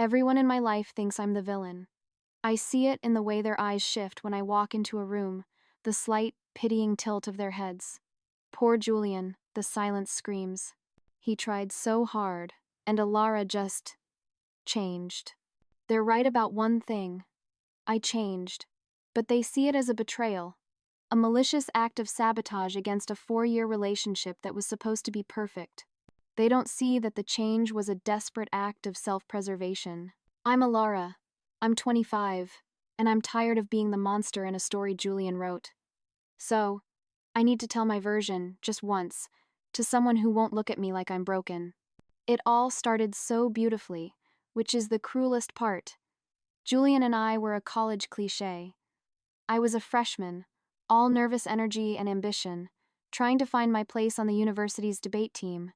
Everyone in my life thinks I'm the villain. I see it in the way their eyes shift when I walk into a room, the slight, pitying tilt of their heads. Poor Julian, the silence screams. He tried so hard, and Alara just changed. They're right about one thing. I changed. But they see it as a betrayal, a malicious act of sabotage against a 4-year relationship that was supposed to be perfect. They don't see that the change was a desperate act of self-preservation. I'm Alara. I'm 25, and I'm tired of being the monster in a story Julian wrote. So, I need to tell my version, just once, to someone who won't look at me like I'm broken. It all started so beautifully, which is the cruelest part. Julian and I were a college cliché. I was a freshman, all nervous energy and ambition, trying to find my place on the university's debate team.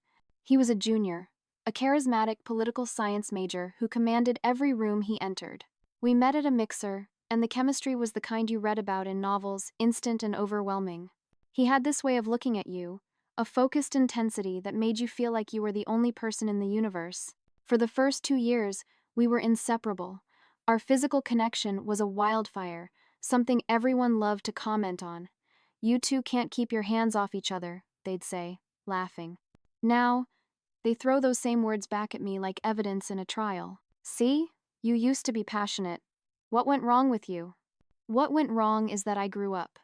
He was a junior, a charismatic political science major who commanded every room he entered. We met at a mixer, and the chemistry was the kind you read about in novels, instant and overwhelming. He had this way of looking at you, a focused intensity that made you feel like you were the only person in the universe. For the first 2 years, we were inseparable. Our physical connection was a wildfire, something everyone loved to comment on. "You two can't keep your hands off each other," they'd say, laughing. Now, they throw those same words back at me like evidence in a trial. "See? You used to be passionate. What went wrong with you?" What went wrong is that I grew up.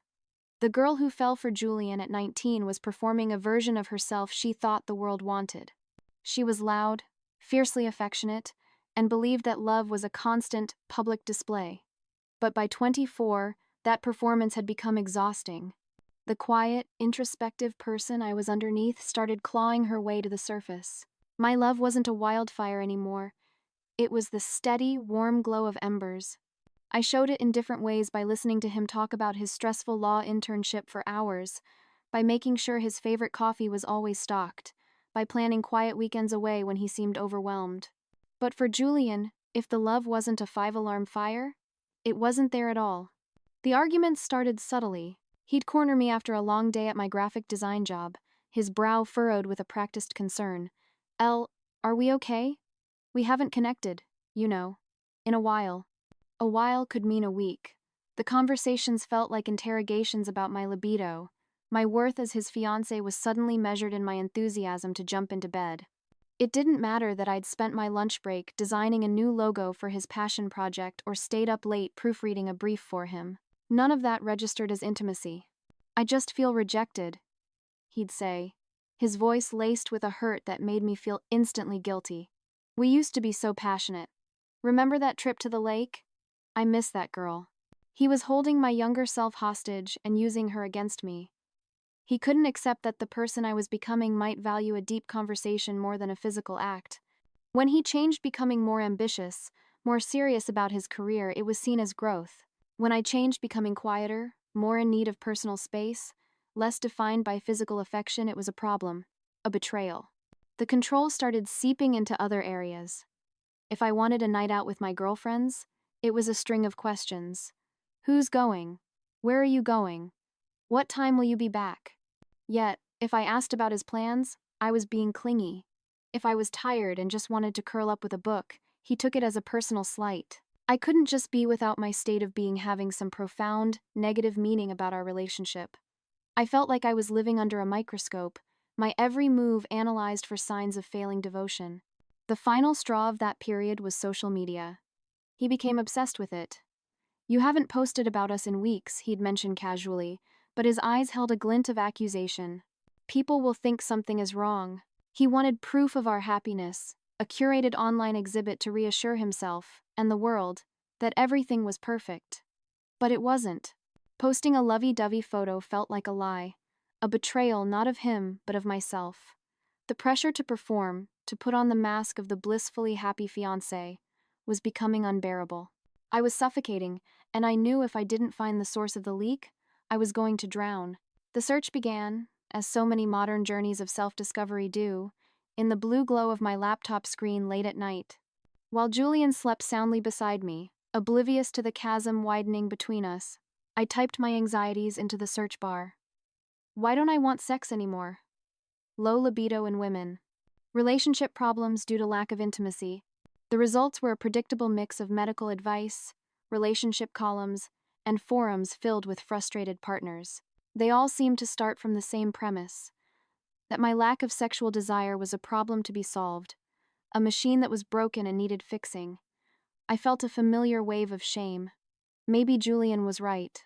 The girl who fell for Julian at 19 was performing a version of herself she thought the world wanted. She was loud, fiercely affectionate, and believed that love was a constant, public display. But by 24, that performance had become exhausting. The quiet, introspective person I was underneath started clawing her way to the surface. My love wasn't a wildfire anymore. It was the steady, warm glow of embers. I showed it in different ways by listening to him talk about his stressful law internship for hours, by making sure his favorite coffee was always stocked, by planning quiet weekends away when he seemed overwhelmed. But for Julian, if the love wasn't a 5-alarm fire, it wasn't there at all. The arguments started subtly. He'd corner me after a long day at my graphic design job, his brow furrowed with a practiced concern. Are we okay? We haven't connected, in a while." A while could mean a week. The conversations felt like interrogations about my libido. My worth as his fiancé was suddenly measured in my enthusiasm to jump into bed. It didn't matter that I'd spent my lunch break designing a new logo for his passion project or stayed up late proofreading a brief for him. None of that registered as intimacy. "I just feel rejected," he'd say, his voice laced with a hurt that made me feel instantly guilty. "We used to be so passionate. Remember that trip to the lake? I miss that girl." He was holding my younger self hostage and using her against me. He couldn't accept that the person I was becoming might value a deep conversation more than a physical act. When he changed, becoming more ambitious, more serious about his career, it was seen as growth. When I changed, becoming quieter, more in need of personal space, less defined by physical affection, it was a problem, a betrayal. The control started seeping into other areas. If I wanted a night out with my girlfriends, it was a string of questions. "Who's going? Where are you going? What time will you be back?" Yet, if I asked about his plans, I was being clingy. If I was tired and just wanted to curl up with a book, he took it as a personal slight. I couldn't just be without my state of being having some profound, negative meaning about our relationship. I felt like I was living under a microscope, my every move analyzed for signs of failing devotion. The final straw of that period was social media. He became obsessed with it. "You haven't posted about us in weeks," he'd mention casually, but his eyes held a glint of accusation. "People will think something is wrong." He wanted proof of our happiness, a curated online exhibit to reassure himself, and the world, that everything was perfect. But it wasn't. Posting a lovey-dovey photo felt like a lie, a betrayal not of him, but of myself. The pressure to perform, to put on the mask of the blissfully happy fiancé, was becoming unbearable. I was suffocating, and I knew if I didn't find the source of the leak, I was going to drown. The search began, as so many modern journeys of self-discovery do, in the blue glow of my laptop screen late at night. While Julian slept soundly beside me, oblivious to the chasm widening between us, I typed my anxieties into the search bar. Why don't I want sex anymore? Low libido in women. Relationship problems due to lack of intimacy. The results were a predictable mix of medical advice, relationship columns, and forums filled with frustrated partners. They all seemed to start from the same premise: that my lack of sexual desire was a problem to be solved, a machine that was broken and needed fixing. I felt a familiar wave of shame. Maybe Julian was right.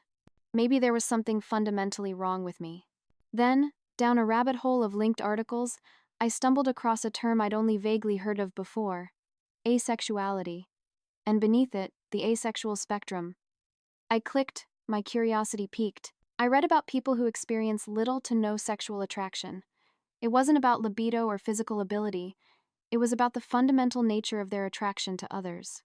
Maybe there was something fundamentally wrong with me. Then, down a rabbit hole of linked articles, I stumbled across a term I'd only vaguely heard of before: asexuality. And beneath it, the asexual spectrum. I clicked, my curiosity piqued. I read about people who experience little to no sexual attraction. It wasn't about libido or physical ability, it was about the fundamental nature of their attraction to others.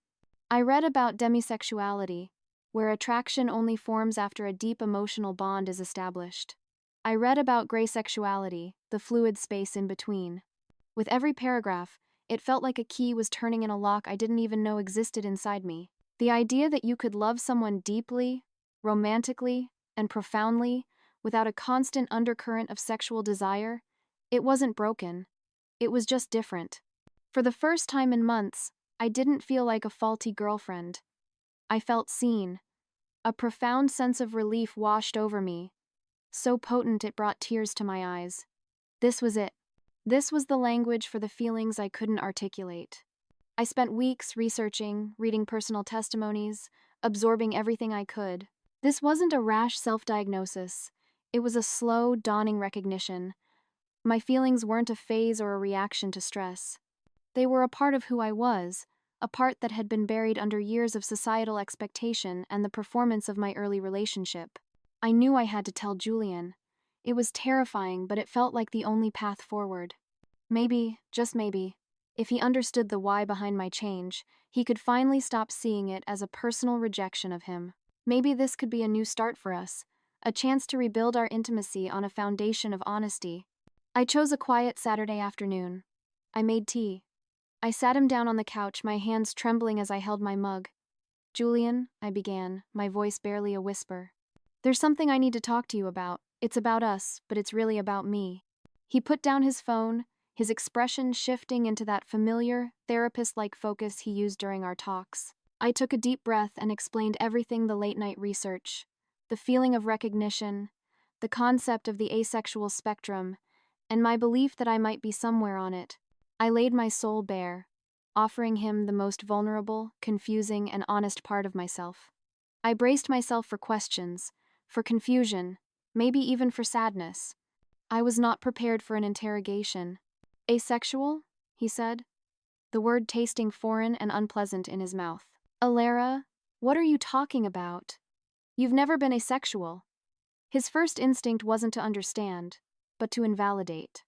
I read about demisexuality, where attraction only forms after a deep emotional bond is established. I read about gray sexuality, the fluid space in between. With every paragraph, it felt like a key was turning in a lock I didn't even know existed inside me. The idea that you could love someone deeply, romantically, and profoundly without a constant undercurrent of sexual desire, it wasn't broken. It was just different. For the first time in months, I didn't feel like a faulty girlfriend. I felt seen. A profound sense of relief washed over me, so potent it brought tears to my eyes. This was it. This was the language for the feelings I couldn't articulate. I spent weeks researching, reading personal testimonies, absorbing everything I could. This wasn't a rash self-diagnosis. It was a slow, dawning recognition. My feelings weren't a phase or a reaction to stress. They were a part of who I was, a part that had been buried under years of societal expectation and the performance of my early relationship. I knew I had to tell Julian. It was terrifying, but it felt like the only path forward. Maybe, just maybe, if he understood the why behind my change, he could finally stop seeing it as a personal rejection of him. Maybe this could be a new start for us, a chance to rebuild our intimacy on a foundation of honesty. I chose a quiet Saturday afternoon. I made tea. I sat him down on the couch, my hands trembling as I held my mug. "Julian," I began, my voice barely a whisper. "There's something I need to talk to you about. It's about us, but it's really about me." He put down his phone, his expression shifting into that familiar, therapist-like focus he used during our talks. I took a deep breath and explained everything: the late-night research, the feeling of recognition, the concept of the asexual spectrum, and my belief that I might be somewhere on it. I laid my soul bare, offering him the most vulnerable, confusing, and honest part of myself. I braced myself for questions, for confusion, maybe even for sadness. I was not prepared for an interrogation. "Asexual?" he said, the word tasting foreign and unpleasant in his mouth. "Alara, what are you talking about? You've never been asexual." His first instinct wasn't to understand, but to invalidate.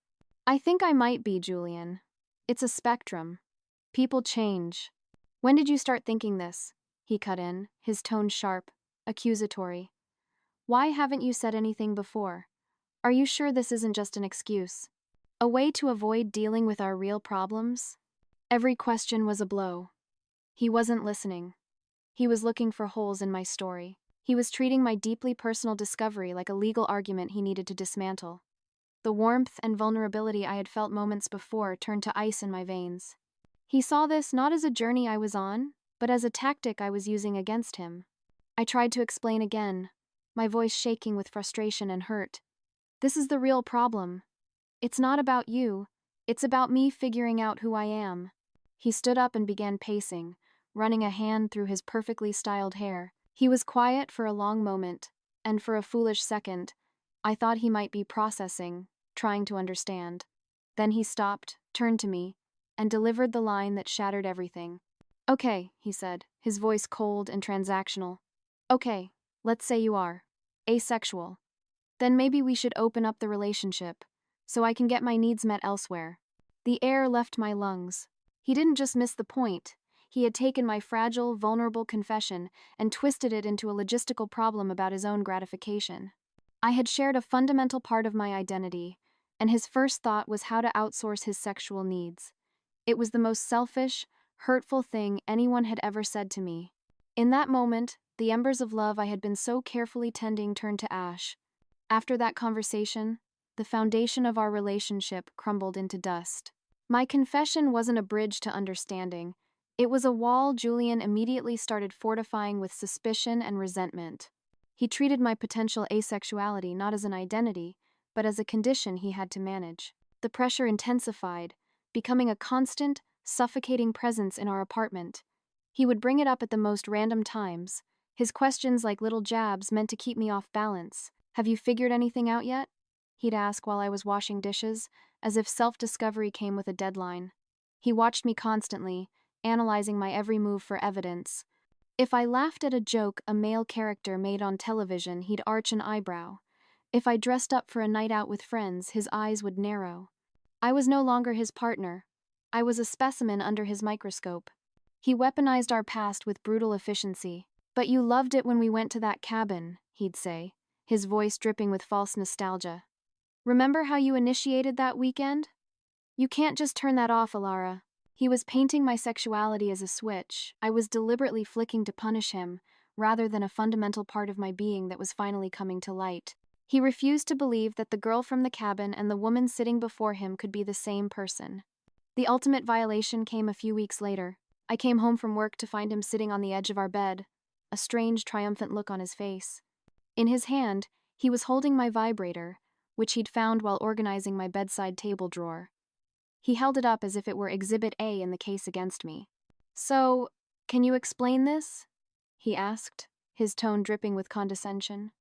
"I think I might be, Julian. It's a spectrum. People change." "When did you start thinking this?" he cut in, his tone sharp, accusatory. "Why haven't you said anything before? Are you sure this isn't just an excuse? A way to avoid dealing with our real problems?" Every question was a blow. He wasn't listening. He was looking for holes in my story. He was treating my deeply personal discovery like a legal argument he needed to dismantle. The warmth and vulnerability I had felt moments before turned to ice in my veins. He saw this not as a journey I was on, but as a tactic I was using against him. I tried to explain again, my voice shaking with frustration and hurt. "This is the real problem. It's not about you. It's about me figuring out who I am." He stood up and began pacing, running a hand through his perfectly styled hair. He was quiet for a long moment, and for a foolish second, I thought he might be processing, trying to understand. Then he stopped, turned to me, and delivered the line that shattered everything. "Okay," he said, his voice cold and transactional. "Okay, let's say you are asexual. Then maybe we should open up the relationship, so I can get my needs met elsewhere." The air left my lungs. He didn't just miss the point. He had taken my fragile, vulnerable confession and twisted it into a logistical problem about his own gratification. I had shared a fundamental part of my identity, and his first thought was how to outsource his sexual needs. It was the most selfish, hurtful thing anyone had ever said to me. In that moment, the embers of love I had been so carefully tending turned to ash. After that conversation, the foundation of our relationship crumbled into dust. My confession wasn't a bridge to understanding. It was a wall Julian immediately started fortifying with suspicion and resentment. He treated my potential asexuality not as an identity, but as a condition he had to manage. The pressure intensified, becoming a constant, suffocating presence in our apartment. He would bring it up at the most random times, his questions like little jabs meant to keep me off balance. "Have you figured anything out yet?" he'd ask while I was washing dishes, as if self-discovery came with a deadline. He watched me constantly, analyzing my every move for evidence. If I laughed at a joke a male character made on television, he'd arch an eyebrow. If I dressed up for a night out with friends, his eyes would narrow. I was no longer his partner. I was a specimen under his microscope. He weaponized our past with brutal efficiency. "But you loved it when we went to that cabin," he'd say, his voice dripping with false nostalgia. "Remember how you initiated that weekend? You can't just turn that off, Alara." He was painting my sexuality as a switch I was deliberately flicking to punish him, rather than a fundamental part of my being that was finally coming to light. He refused to believe that the girl from the cabin and the woman sitting before him could be the same person. The ultimate violation came a few weeks later. I came home from work to find him sitting on the edge of our bed, a strange, triumphant look on his face. In his hand, he was holding my vibrator, which he'd found while organizing my bedside table drawer. He held it up as if it were Exhibit A in the case against me. "So, can you explain this?" he asked, his tone dripping with condescension.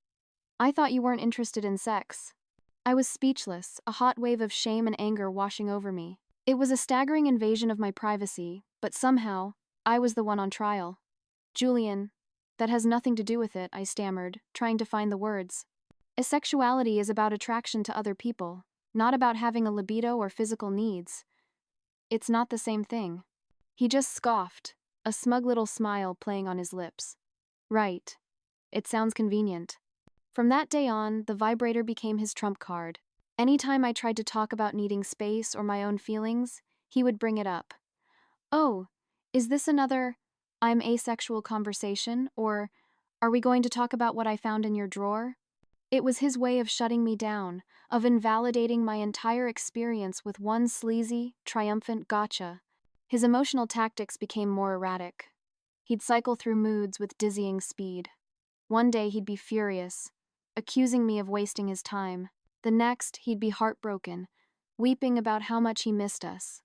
"I thought you weren't interested in sex." I was speechless, a hot wave of shame and anger washing over me. It was a staggering invasion of my privacy, but somehow, I was the one on trial. "Julian, that has nothing to do with it," I stammered, trying to find the words. "Asexuality is about attraction to other people, not about having a libido or physical needs. It's not the same thing." He just scoffed, a smug little smile playing on his lips. "Right. It sounds convenient." From that day on, the vibrator became his trump card. Anytime I tried to talk about needing space or my own feelings, he would bring it up. "Oh, is this another 'I'm asexual' conversation, or are we going to talk about what I found in your drawer?" It was his way of shutting me down, of invalidating my entire experience with one sleazy, triumphant gotcha. His emotional tactics became more erratic. He'd cycle through moods with dizzying speed. One day he'd be furious, accusing me of wasting his time. The next, he'd be heartbroken, weeping about how much he missed us.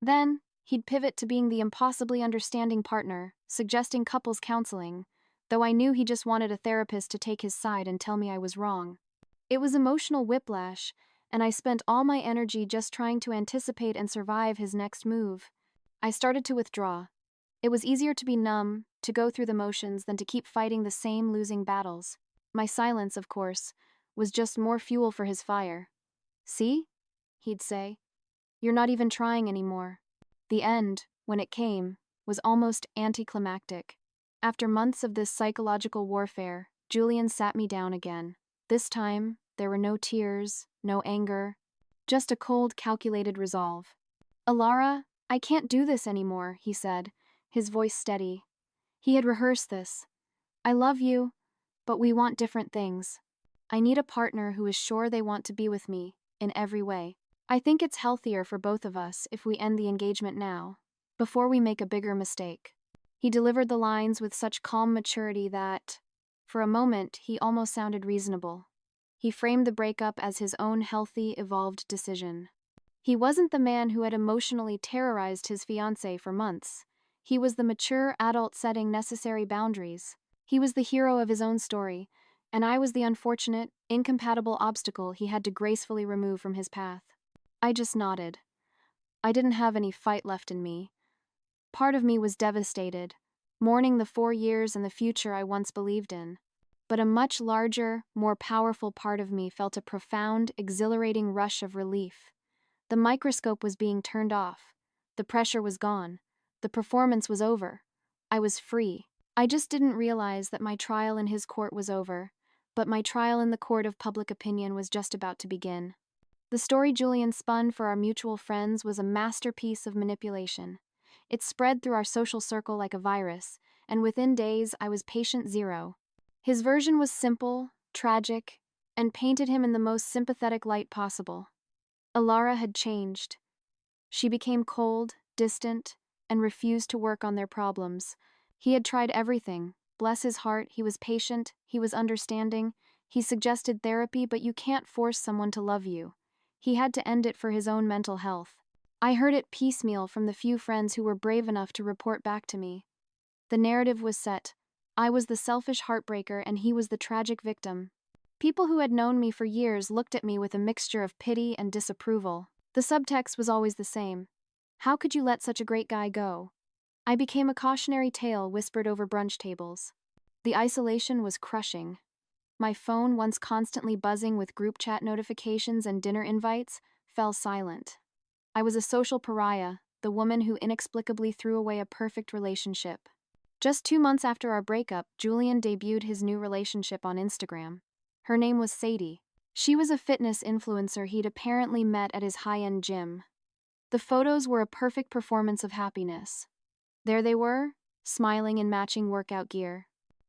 Then, he'd pivot to being the impossibly understanding partner, suggesting couples counseling, though I knew he just wanted a therapist to take his side and tell me I was wrong. It was emotional whiplash, and I spent all my energy just trying to anticipate and survive his next move. I started to withdraw. It was easier to be numb, to go through the motions, than to keep fighting the same losing battles. My silence, of course, was just more fuel for his fire. "See?" he'd say. "You're not even trying anymore." The end, when it came, was almost anticlimactic. After months of this psychological warfare, Julian sat me down again. This time, there were no tears, no anger, just a cold, calculated resolve. "Alara, I can't do this anymore," he said, his voice steady. He had rehearsed this. "I love you, but we want different things. I need a partner who is sure they want to be with me, in every way. I think it's healthier for both of us if we end the engagement now, before we make a bigger mistake." He delivered the lines with such calm maturity that, for a moment, he almost sounded reasonable. He framed the breakup as his own healthy, evolved decision. He wasn't the man who had emotionally terrorized his fiancée for months. He was the mature adult setting necessary boundaries. He was the hero of his own story, and I was the unfortunate, incompatible obstacle he had to gracefully remove from his path. I just nodded. I didn't have any fight left in me. Part of me was devastated, mourning the 4 years and the future I once believed in. But a much larger, more powerful part of me felt a profound, exhilarating rush of relief. The microscope was being turned off. The pressure was gone. The performance was over. I was free. I just didn't realize that my trial in his court was over, but my trial in the court of public opinion was just about to begin. The story Julian spun for our mutual friends was a masterpiece of manipulation. It spread through our social circle like a virus, and within days I was patient zero. His version was simple, tragic, and painted him in the most sympathetic light possible. Alara had changed. She became cold, distant, and refused to work on their problems. He had tried everything. Bless his heart, he was patient, he was understanding, he suggested therapy, but you can't force someone to love you. He had to end it for his own mental health. I heard it piecemeal from the few friends who were brave enough to report back to me. The narrative was set. I was the selfish heartbreaker and he was the tragic victim. People who had known me for years looked at me with a mixture of pity and disapproval. The subtext was always the same. How could you let such a great guy go? I became a cautionary tale whispered over brunch tables. The isolation was crushing. My phone, once constantly buzzing with group chat notifications and dinner invites, fell silent. I was a social pariah, the woman who inexplicably threw away a perfect relationship. Just 2 months after our breakup, Julian debuted his new relationship on Instagram. Her name was Sadie. She was a fitness influencer he'd apparently met at his high-end gym. The photos were a perfect performance of happiness. There they were, smiling in matching workout gear.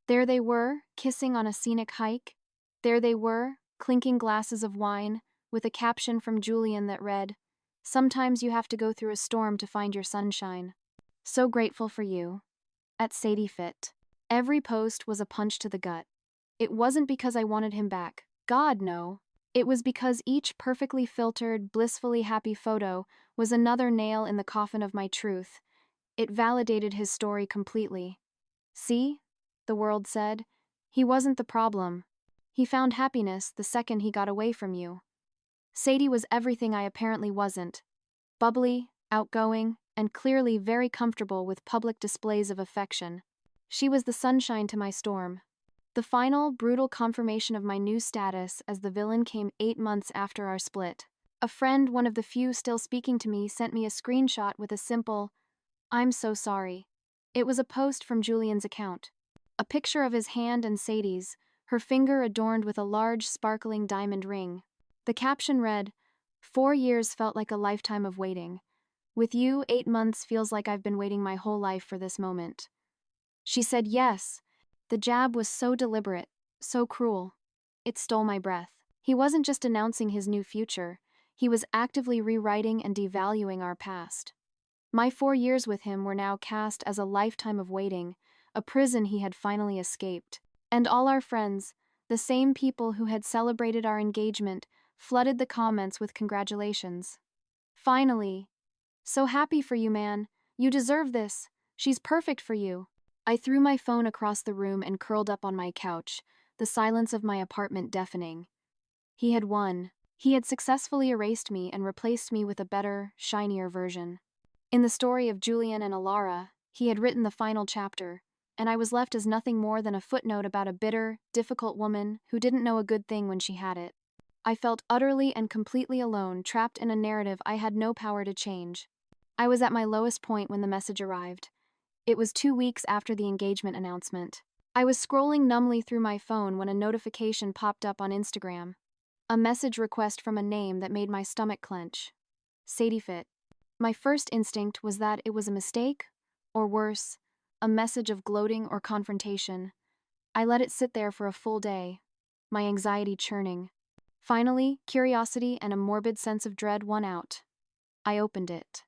There they were, kissing on a scenic hike. There they were, clinking glasses of wine, with a caption from Julian that read, "Sometimes you have to go through a storm to find your sunshine. So grateful for you." At Sadie Fit. Every post was a punch to the gut. It wasn't because I wanted him back. God, no. It was because each perfectly filtered, blissfully happy photo was another nail in the coffin of my truth. It validated his story completely. See? The world said. He wasn't the problem. He found happiness the second he got away from you. Sadie was everything I apparently wasn't. Bubbly, outgoing, and clearly very comfortable with public displays of affection. She was the sunshine to my storm. The final, brutal confirmation of my new status as the villain came 8 months after our split. A friend, one of the few still speaking to me, sent me a screenshot with a simple, "I'm so sorry." It was a post from Julian's account. A picture of his hand and Sadie's, her finger adorned with a large, sparkling diamond ring. The caption read, "4 years felt like a lifetime of waiting. With you, 8 months feels like I've been waiting my whole life for this moment." She said yes. The jab was so deliberate, so cruel. It stole my breath. He wasn't just announcing his new future. He was actively rewriting and devaluing our past. My 4 years with him were now cast as a lifetime of waiting, a prison he had finally escaped. And all our friends, the same people who had celebrated our engagement, flooded the comments with congratulations. "Finally. So happy for you, man. You deserve this. She's perfect for you." I threw my phone across the room and curled up on my couch, the silence of my apartment deafening. He had won. He had successfully erased me and replaced me with a better, shinier version. In the story of Julian and Alara, he had written the final chapter, and I was left as nothing more than a footnote about a bitter, difficult woman who didn't know a good thing when she had it. I felt utterly and completely alone, trapped in a narrative I had no power to change. I was at my lowest point when the message arrived. It was 2 weeks after the engagement announcement. I was scrolling numbly through my phone when a notification popped up on Instagram. A message request from a name that made my stomach clench. Sadie Fit. My first instinct was that it was a mistake, or worse, a message of gloating or confrontation. I let it sit there for a full day, my anxiety churning. Finally, curiosity and a morbid sense of dread won out. I opened it.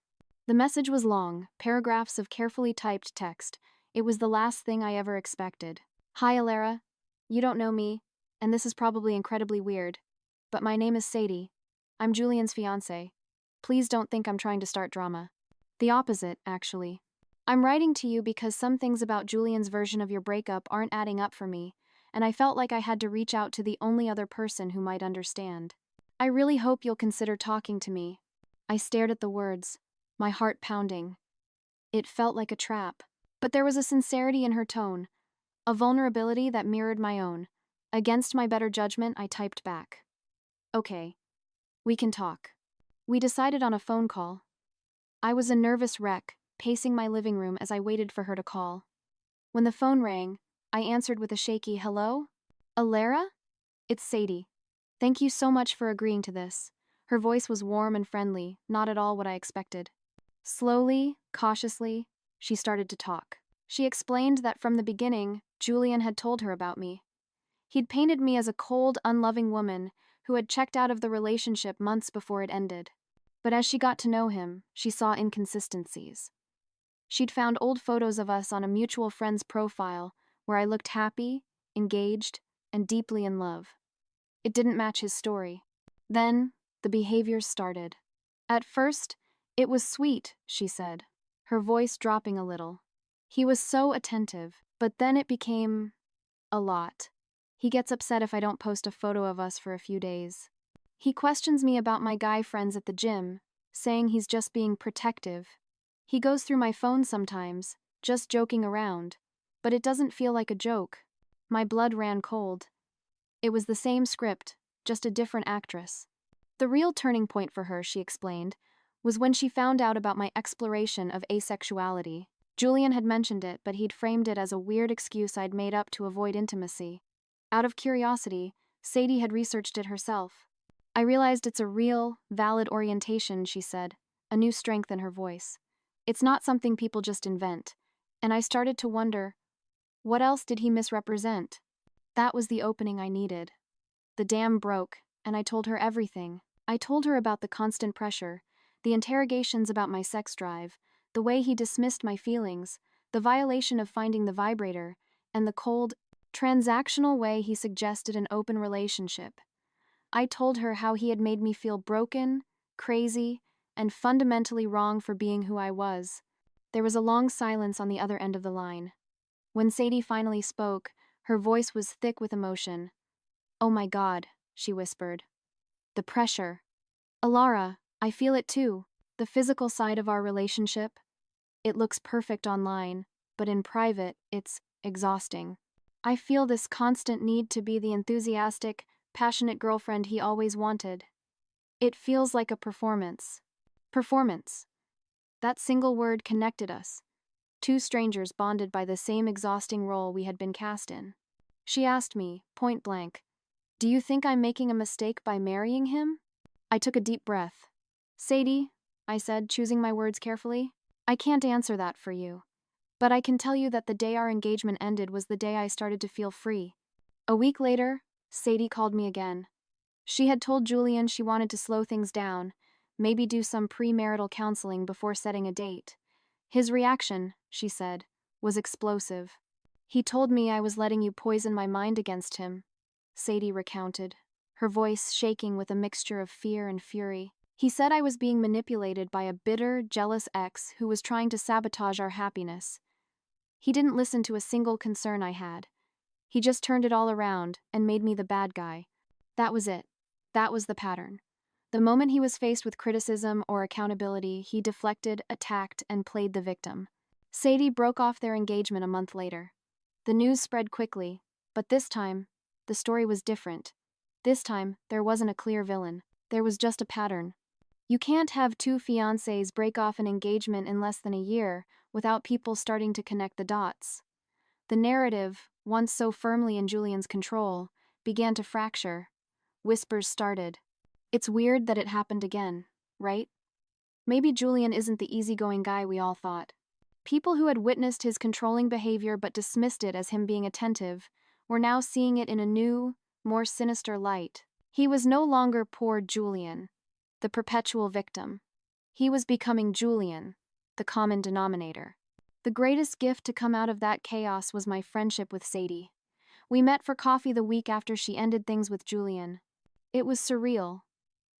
The message was long, paragraphs of carefully typed text. It was the last thing I ever expected. "Hi, Alara. You don't know me, and this is probably incredibly weird, but my name is Sadie. I'm Julian's fiancé. Please don't think I'm trying to start drama. The opposite, actually. I'm writing to you because some things about Julian's version of your breakup aren't adding up for me, and I felt like I had to reach out to the only other person who might understand. I really hope you'll consider talking to me." I stared at the words, my heart pounding. It felt like a trap, but there was a sincerity in her tone, a vulnerability that mirrored my own. Against my better judgment, I typed back, "Okay, we can talk." We decided on a phone call. I was a nervous wreck, pacing my living room as I waited for her to call. When the phone rang, I answered with a shaky hello? "Alara? It's Sadie. Thank you so much for agreeing to this." Her voice was warm and friendly, not at all what I expected. Slowly, cautiously, she started to talk. She explained that from the beginning, Julian had told her about me. He'd painted me as a cold, unloving woman who had checked out of the relationship months before it ended. But as she got to know him, she saw inconsistencies. She'd found old photos of us on a mutual friend's profile where I looked happy, engaged, and deeply in love. It didn't match his story. Then, the behaviors started. At first, it was sweet, she said, her voice dropping a little. He was so attentive, but then it became a lot. He gets upset if I don't post a photo of us for a few days. He questions me about my guy friends at the gym, saying he's just being protective. He goes through my phone sometimes, just joking around, but it doesn't feel like a joke. My blood ran cold. It was the same script, just a different actress. The real turning point for her, she explained, was when she found out about my exploration of asexuality. Julian had mentioned it, but he'd framed it as a weird excuse I'd made up to avoid intimacy. Out of curiosity, Sadie had researched it herself. I realized it's a real, valid orientation, she said, a new strength in her voice. It's not something people just invent. And I started to wonder, what else did he misrepresent? That was the opening I needed. The dam broke, and I told her everything. I told her about the constant pressure, the interrogations about my sex drive, the way he dismissed my feelings, the violation of finding the vibrator, and the cold, transactional way he suggested an open relationship. I told her how he had made me feel broken, crazy, and fundamentally wrong for being who I was. There was a long silence on the other end of the line. When Sadie finally spoke, her voice was thick with emotion. "Oh my God," she whispered. "The pressure. Alara, I feel it too. The physical side of our relationship. It looks perfect online, but in private, it's exhausting. I feel this constant need to be the enthusiastic, passionate girlfriend he always wanted. It feels like a performance." Performance. That single word connected us. Two strangers bonded by the same exhausting role we had been cast in. She asked me, point blank, "Do you think I'm making a mistake by marrying him?" I took a deep breath. "Sadie," I said, choosing my words carefully, "I can't answer that for you. But I can tell you that the day our engagement ended was the day I started to feel free." A week later, Sadie called me again. She had told Julian she wanted to slow things down, maybe do some premarital counseling before setting a date. His reaction, she said, was explosive. "He told me I was letting you poison my mind against him," Sadie recounted, her voice shaking with a mixture of fear and fury. "He said I was being manipulated by a bitter, jealous ex who was trying to sabotage our happiness. He didn't listen to a single concern I had. He just turned it all around and made me the bad guy. That was it. That was the pattern. The moment he was faced with criticism or accountability, he deflected, attacked, and played the victim." Sadie broke off their engagement a month later. The news spread quickly, but this time, the story was different. This time, there wasn't a clear villain. There was just a pattern. You can't have two fiancés break off an engagement in less than a year without people starting to connect the dots. The narrative, once so firmly in Julian's control, began to fracture. Whispers started. "It's weird that it happened again, right? Maybe Julian isn't the easygoing guy we all thought." People who had witnessed his controlling behavior but dismissed it as him being attentive were now seeing it in a new, more sinister light. He was no longer poor Julian, the perpetual victim. He was becoming Julian, the common denominator. The greatest gift to come out of that chaos was my friendship with Sadie. We met for coffee the week after she ended things with Julian. It was surreal,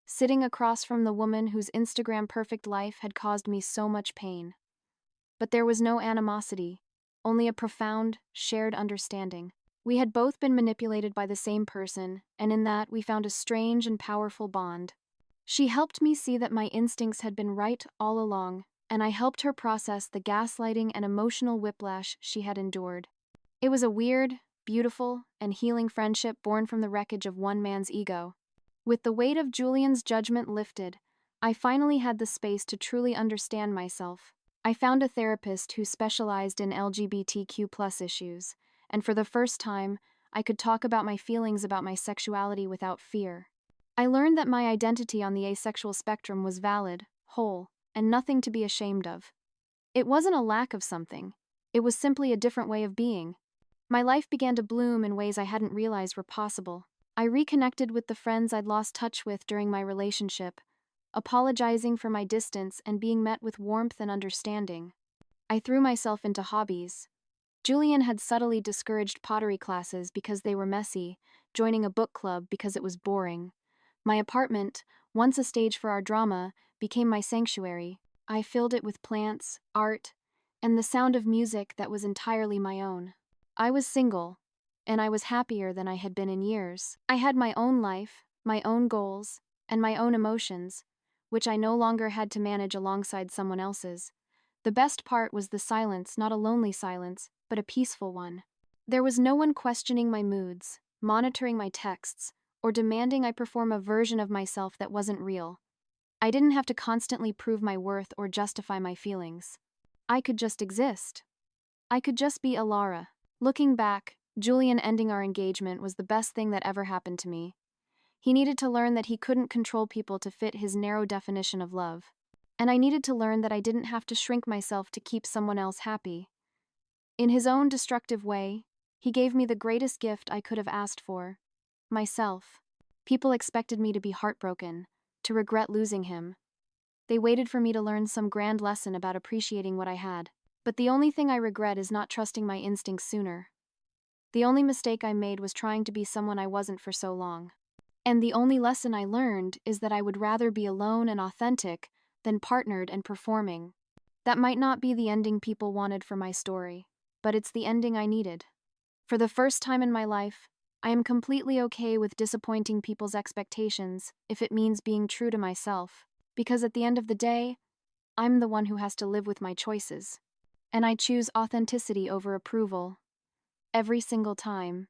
sitting across from the woman whose Instagram perfect life had caused me so much pain. But there was no animosity, only a profound, shared understanding. We had both been manipulated by the same person, and in that we found a strange and powerful bond. She helped me see that my instincts had been right all along, and I helped her process the gaslighting and emotional whiplash she had endured. It was a weird, beautiful, and healing friendship born from the wreckage of one man's ego. With the weight of Julian's judgment lifted, I finally had the space to truly understand myself. I found a therapist who specialized in LGBTQ+ issues, and for the first time, I could talk about my feelings about my sexuality without fear. I learned that my identity on the asexual spectrum was valid, whole, and nothing to be ashamed of. It wasn't a lack of something. It was simply a different way of being. My life began to bloom in ways I hadn't realized were possible. I reconnected with the friends I'd lost touch with during my relationship, apologizing for my distance and being met with warmth and understanding. I threw myself into hobbies. Julian had subtly discouraged pottery classes because they were messy, joining a book club because it was boring. My apartment, once a stage for our drama, became my sanctuary. I filled it with plants, art, and the sound of music that was entirely my own. I was single, and I was happier than I had been in years. I had my own life, my own goals, and my own emotions, which I no longer had to manage alongside someone else's. The best part was the silence, not a lonely silence, but a peaceful one. There was no one questioning my moods, monitoring my texts, or demanding I perform a version of myself that wasn't real. I didn't have to constantly prove my worth or justify my feelings. I could just exist. I could just be Alara. Looking back, Julian ending our engagement was the best thing that ever happened to me. He needed to learn that he couldn't control people to fit his narrow definition of love. And I needed to learn that I didn't have to shrink myself to keep someone else happy. In his own destructive way, he gave me the greatest gift I could have asked for: myself. People expected me to be heartbroken, to regret losing him. They waited for me to learn some grand lesson about appreciating what I had. But the only thing I regret is not trusting my instincts sooner. The only mistake I made was trying to be someone I wasn't for so long. And the only lesson I learned is that I would rather be alone and authentic than partnered and performing. That might not be the ending people wanted for my story, but it's the ending I needed. For the first time in my life, I am completely okay with disappointing people's expectations if it means being true to myself, because at the end of the day, I'm the one who has to live with my choices. And I choose authenticity over approval. Every single time.